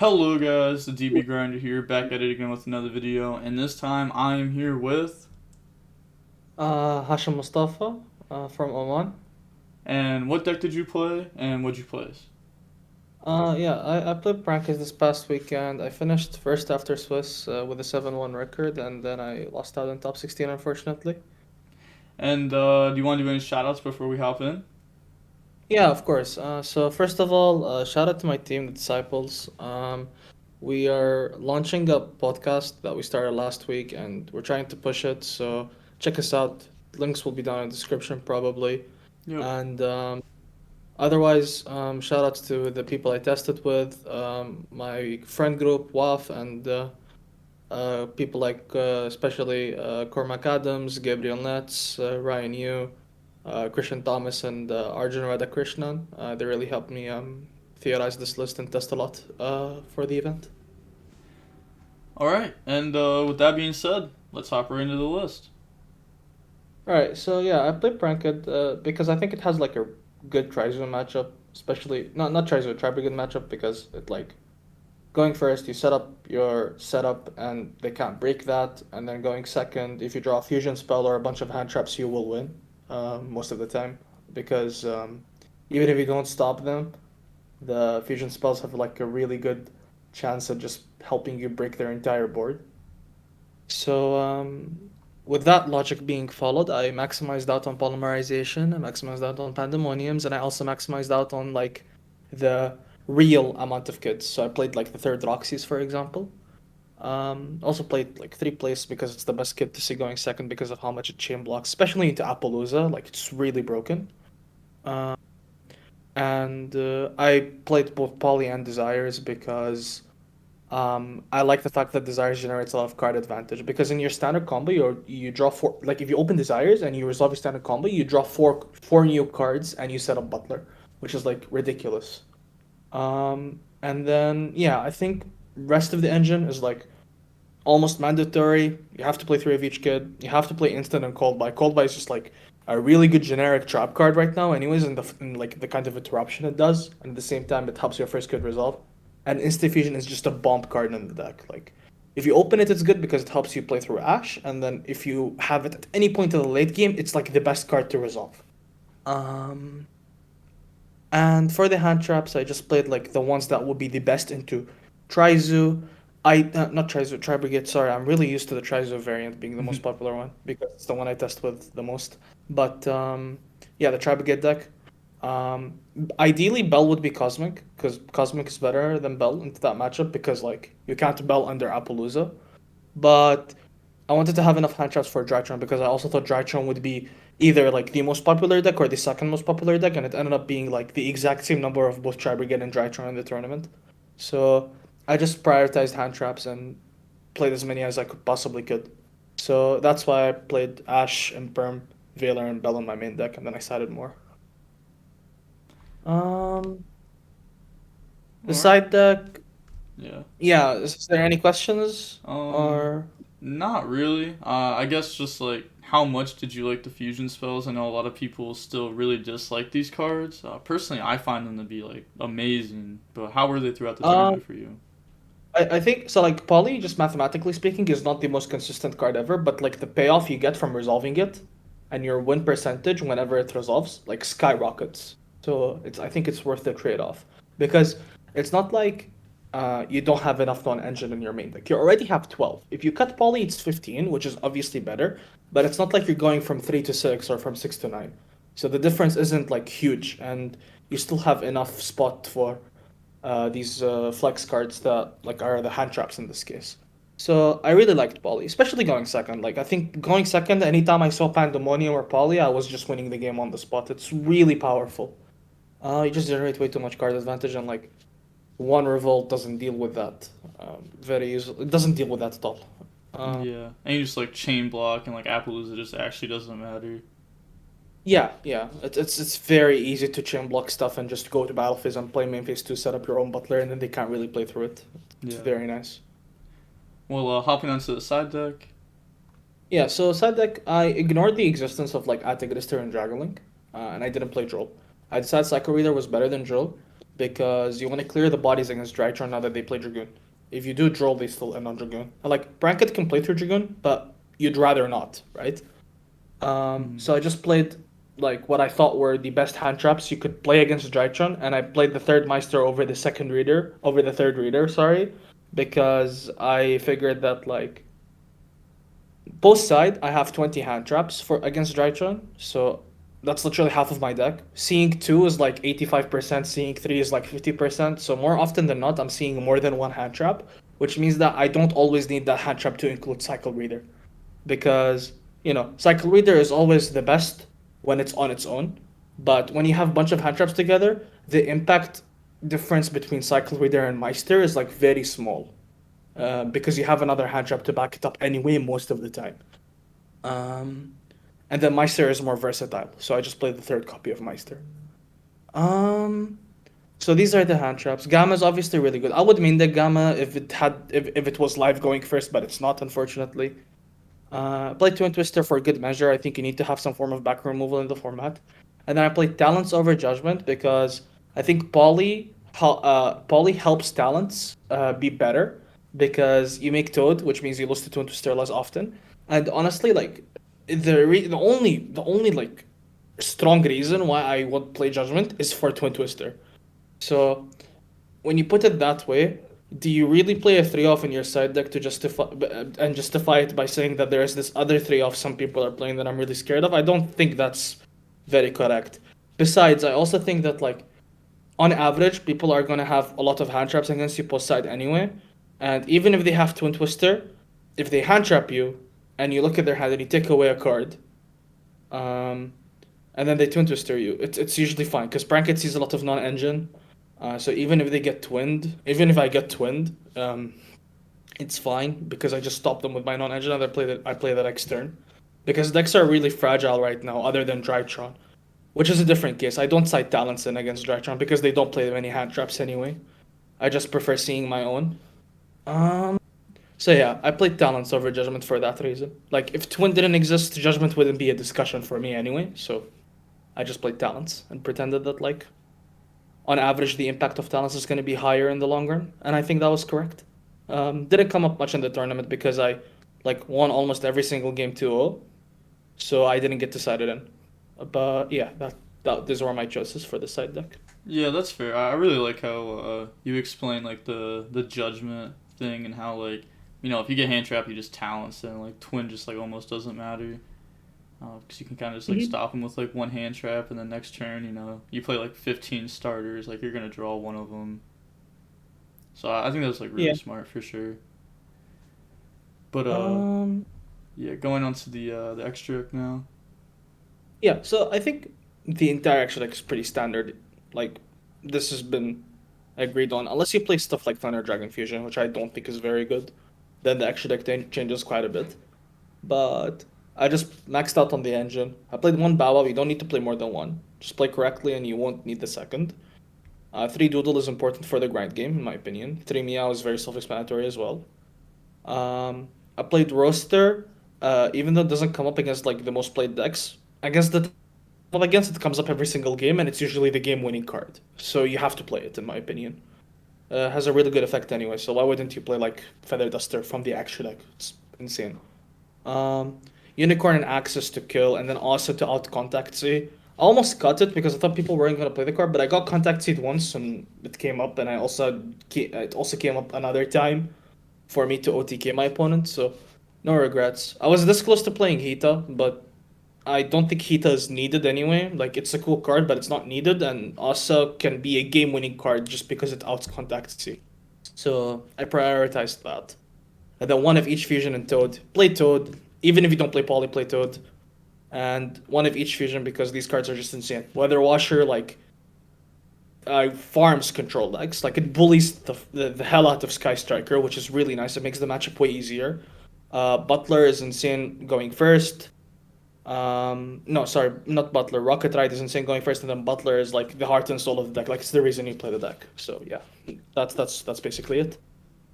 Hello guys, the DB Grinder here, back at it again with another video, and this time I am here with, Hashim Mustafa from Oman. and what deck did you play, and what'd you place? Yeah, I played Brankers this past weekend. I finished first after Swiss with a 7-1 record, and then I lost out in top 16, unfortunately. And do you want to do any shoutouts before we hop in? Yeah, of course. So first of all, shout out to my team, the Disciples. We are launching a podcast that we started last week, and we're trying to push it. So check us out. Links will be down in the description probably. Yep. And otherwise, shout outs to the people I tested with, my friend group, WAF, and people like especially Cormac Adams, Gabriel Nets, Ryan Yu, Christian Thomas, and Arjun Radhakrishnan. They really helped me theorize this list and test a lot for the event. Alright, and with that being said, let's hop right into the list. Alright, so yeah, I played Pranked because I think it has like a good Trizo matchup, especially not Trizo, Tribrigade matchup because it like going first, you set up your setup and they can't break that. And then going second, if you draw a fusion spell or a bunch of hand traps, you will win most of the time. Because even if you don't stop them, the fusion spells have like a really good chance at just helping you break their entire board. So with that logic being followed, I maximized out on polymerization, I maximized out on pandemoniums, and I also maximized out on like the real amount of kids. So I played like the third Roxy's, for example. Also played like three plays because it's the best kid to see going second because of how much it chain blocks, especially into Appaloosa. Like it's really broken. Uh, and I played both Poly and Desires because I like the fact that Desires generates a lot of card advantage because in your standard combo you draw four, like if you open Desires and you resolve your standard combo, you draw four new cards and you set up Butler, which is like ridiculous. And then yeah, I think rest of the engine is like almost mandatory. You have to play three of each kid. You have to play instant and cold buy. Cold buy is just like a really good generic trap card right now, anyways, in like the kind of interruption it does, and at the same time it helps your first kid resolve. And instant fusion is just a bomb card in the deck. Like if you open it, it's good because it helps you play through Ash, and then if you have it at any point in the late game, it's like the best card to resolve. Um, and for the hand traps, I just played like the ones that would be the best into Trizu. Not Trizu, Tri-Brigade, sorry, I'm really used to the Trizu variant being the most popular one because it's the one I test with the most. But yeah, the Tri-Brigade deck. Um, Ideally, Bell would be Cosmic because Cosmic is better than Bell into that matchup because like you can't Bell under Appaloosa. But I wanted to have enough hand traps for Drytron because I also thought Drytron would be either like the most popular deck or the second most popular deck, and it ended up being like the exact same number of both Tri-Brigade and Drytron in the tournament. So I just prioritized hand traps and played as many as I could possibly could. So that's why I played Ash and Perm, Veiler, and Bell in my main deck, and then I sided more. Um, the Alright. side deck, Yeah. yeah. Is there any questions Um, or? Not really. I guess just like how much did you like the fusion spells? I know a lot of people still really dislike these cards. Personally, I find them to be like amazing. But how were they throughout the Um, tournament for you? I think so. Like Poly, just mathematically speaking, is not the most consistent card ever, but like the payoff you get from resolving it, and your win percentage whenever it resolves, like skyrockets. So it's I think it's worth the trade off because it's not like you don't have enough non-engine in your main deck. You already have 12. If you cut Poly, it's 15, which is obviously better, but it's not like you're going from 3 to 6 or from 6 to 9. So the difference isn't like huge, and you still have enough spot for these flex cards that like are the hand traps in this case. So I really liked Poly, especially going second. Like I think going second, anytime I saw Pandemonium or Poly, I was just winning the game on the spot. It's really powerful. You just generate way too much card advantage, and like one revolt doesn't deal with that very easily. It doesn't deal with that at all. Uh, Yeah, and you just like chain block and like Appaloosa just actually doesn't matter. yeah, yeah. It's very easy to chain block stuff and just go to battle phase and play main phase two, set up your own butler, and then they can't really play through it. It's Yeah. very nice. Well, hopping onto the side deck. Yeah, so side deck, I ignored the existence of like Antigrister and Dragonlink, and I didn't play Droll. I decided Psycho Reader was better than Droll, because you want to clear the bodies against Drytron now that they play Dragoon. If you do Droll, they still end on Dragoon. And like Bracket can play through Dragoon, but you'd rather not, right? So I just played like what I thought were the best hand traps you could play against Drytron, and I played the third Meister over the third reader, sorry, because I figured that like both side I have 20 hand traps for against Drytron, so that's literally half of my deck. Seeing 2 is like 85%, seeing 3 is like 50%, so more often than not I'm seeing more than one hand trap, which means that I don't always need that hand trap to include Cycle Reader. Because, Cycle Reader is always the best when it's on its own, but when you have a bunch of hand traps together, the impact difference between Cycle Reader and Meister is like very small. Because you have another hand trap to back it up anyway most of the time. And then Meister is more versatile, so I just played the third copy of Meister. So these are the hand traps. Gamma is obviously really good. I would main deck Gamma if it was live going first, but it's not, unfortunately. Played Twin Twister for good measure. I think you need to have some form of back removal in the format. And then I played Talents over Judgment because I think Poly helps Talents be better because you make Toad, which means you lose to Twin Twister less often. And honestly, like the only like strong reason why I would play Judgment is for Twin Twister. So when you put it that way, do you really play a 3-off in your side deck to justify it by saying that there is this other 3-off some people are playing that I'm really scared of? I don't think that's very correct. Besides, I also think that like on average, people are gonna have a lot of hand traps against you post side anyway. And even if they have Twin Twister, if they hand trap you and you look at their hand and you take away a card, and then they Twin Twister you, it's usually fine because Bracket sees a lot of non-engine. So even if I get twinned, it's fine because I just stop them with my non-engine and I play that next turn. Because decks are really fragile right now, other than Drytron, which is a different case. I don't cite Talents in against Drytron because they don't play many hand traps anyway. I just prefer seeing my own. So yeah, I played Talents over Judgment for that reason. Like if Twin didn't exist, Judgment wouldn't be a discussion for me anyway. So I just played Talents and pretended that like on average, the impact of Talents is going to be higher in the long run, and I think that was correct. Didn't come up much in the tournament because I like won almost every single game 2-0, so I didn't get decided in. But yeah, these were my choices for the side deck. Yeah, that's fair. I really like how you explain like the judgment thing and how like if you get hand trapped, you just Talents and like Twin just like almost doesn't matter. Because you can kind of just like stop them with like one hand trap, and then next turn, you play like 15 starters, like you're gonna draw one of them. So I think that's like really smart for sure. But yeah, going on to the extra deck now. Yeah, so I think the entire extra deck is pretty standard. Like this has been agreed on, unless you play stuff like Thunder Dragon Fusion, which I don't think is very good. Then the extra deck changes quite a bit, but I just maxed out on the engine. I played one Bow. You don't need to play more than one. Just play correctly and you won't need the second. 3 Doodle is important for the grind game, in my opinion. 3 Meow is very self-explanatory as well. I played Roaster, even though it doesn't come up against like the most played decks. Against it comes up every single game, and it's usually the game-winning card. So you have to play it, in my opinion. Has a really good effect anyway, so why wouldn't you play like Feather Duster from the extra deck? It's insane. Unicorn and Axis to kill, and then also to out Contact Seed. I almost cut it because I thought people weren't gonna play the card, but I got Contact Seed once and it came up, and it also came up another time for me to OTK my opponent, so no regrets. I was this close to playing Hita, but I don't think Hita is needed anyway. Like it's a cool card, but it's not needed, and also can be a game-winning card just because it outs Contact Seed. So I prioritized that. And then one of each Fusion and Toad. Play Toad. Even if you don't play Poly, play Toad. And one of each Fusion because these cards are just insane. Weather Washer, like, farms control decks. Like, it bullies the hell out of Sky Striker, which is really nice. It makes the matchup way easier. Butler is insane going first. No, sorry, not Butler. Rocket Ride is insane going first, and then Butler is, like, the heart and soul of the deck. Like, it's the reason you play the deck. So, yeah, that's basically it.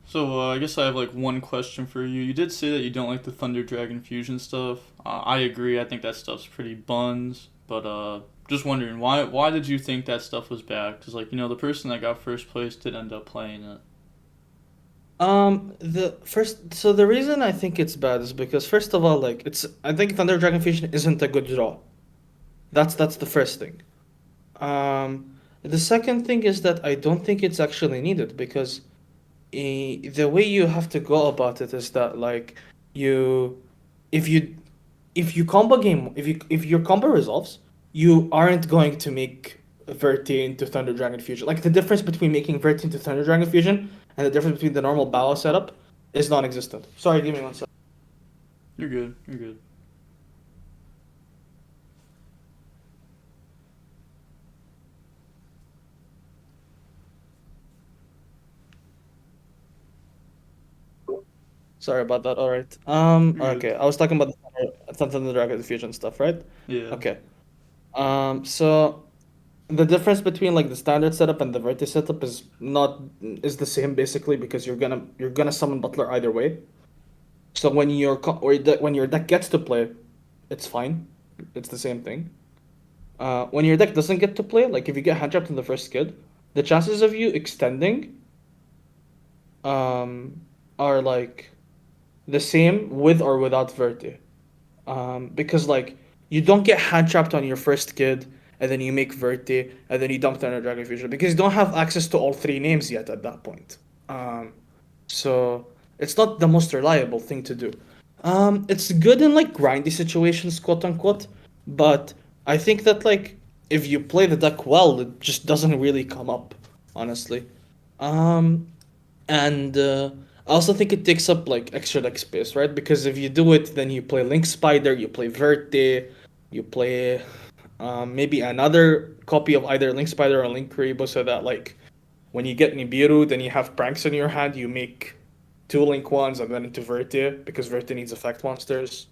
So I guess I have like one question for you. You did say that you don't like the Thunder Dragon Fusion stuff. I agree. I think that stuff's pretty buns. But just wondering why did you think that stuff was bad? Because like the person that got first place did end up playing it. The reason I think it's bad is because first of all, like I think Thunder Dragon Fusion isn't a good draw. That's the first thing. The second thing is that I don't think it's actually needed because the way you have to go about it is that like you if you if your combo resolves, you aren't going to make Verti into Thunder Dragon Fusion. Like the difference between making Verti into Thunder Dragon Fusion and the difference between the normal Bao setup is non-existent. Sorry, give me one second. You're good. You're good. Sorry about that. All right. You're good. Okay. I was talking about the Thunder Dragon Fusion stuff, right? Yeah. Okay. So the difference between like the standard setup and the Verti setup is the same basically because you're gonna summon Butler either way. So when your deck gets to play, it's fine. It's the same thing. When your deck doesn't get to play, like if you get hand trapped in the first skid, the chances of you extending are like the same with or without Verti. Because like you don't get hand trapped on your first kid and then you make Verti and then you dump Thunder Dragon Fusion because you don't have access to all three names yet at that point. So it's not the most reliable thing to do. It's good in like grindy situations, quote unquote, but I think that like if you play the deck well, it just doesn't really come up, honestly. And I also think it takes up like extra deck space, right? Because if you do it, then you play Link Spider, you play Verti, you play maybe another copy of either Link Spider or Link Kuribo, so that like when you get Nibiru, then you have pranks in your hand, you make two Link ones and then into Verti because Verti needs effect monsters.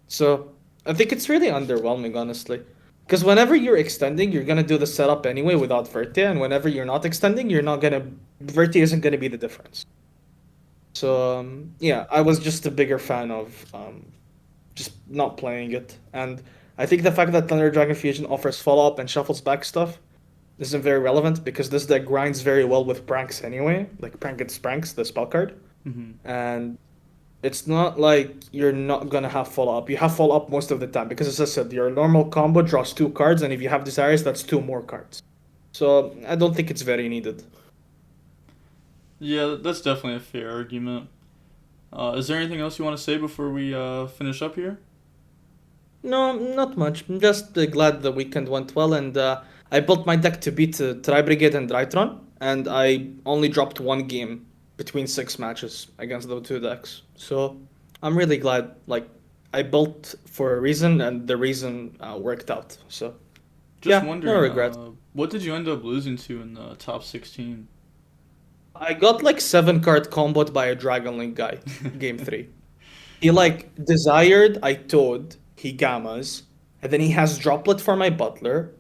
So I think it's really underwhelming, honestly. Because whenever you're extending, you're gonna do the setup anyway without Verti, and whenever you're not extending, you're not gonna Verti isn't gonna be the difference. So yeah, I was just a bigger fan of just not playing it, and I think the fact that Thunder Dragon Fusion offers follow up and shuffles back stuff isn't very relevant because this deck grinds very well with pranks anyway, like Prank Against Pranks, the spell card, and it's not like you're not gonna have follow up. You have follow up most of the time because, as I said, your normal combo draws two cards, and if you have Desires, that's two more cards. So I don't think it's very needed. Yeah, that's definitely a fair argument. Is there anything else you want to say before we finish up here? No, not much. I'm just glad the weekend went well, and I built my deck to beat Tri Brigade and Drytron, and I only dropped one game between 6 matches against those two decks. So I'm really glad. Like I built for a reason, and the reason worked out. So Just yeah, wondering, no regrets. what did you end up losing to in the top 16? I got like 7 card comboed by a Dragon Link guy, game 3. He like desired I Toad, he gammas, and then he has Droplet for my Butler,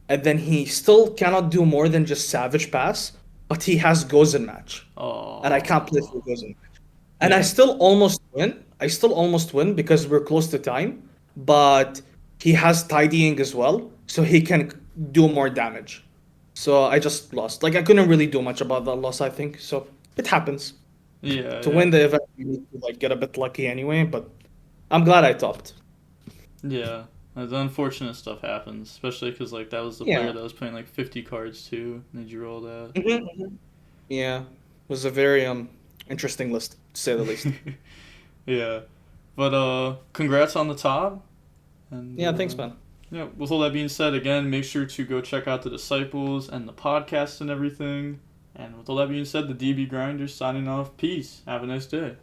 and then he still cannot do more than just Savage Pass, but he has Gozen Match, and I can't play Oh, through Gozen Match. And I yeah, still almost win. I still almost win because we're close to time, but he has Tidying as well, so he can do more damage. So I just lost. Like I couldn't really do much about that loss, I think. So it happens. yeah, To yeah, win the event, you need to like get a bit lucky anyway, but I'm glad I topped. yeah. The unfortunate stuff happens, especially because like that was the player Yeah. that was playing like 50 cards too. Did you roll that? Mhm. Yeah. It was a very interesting list, to say the least. Yeah, but congrats on the top, and Yeah, thanks, man. yeah. With all that being said, again, make sure to go check out the Disciples and the podcast and everything. And with all that being said, the DB Grinders signing off. Peace. Have a nice day.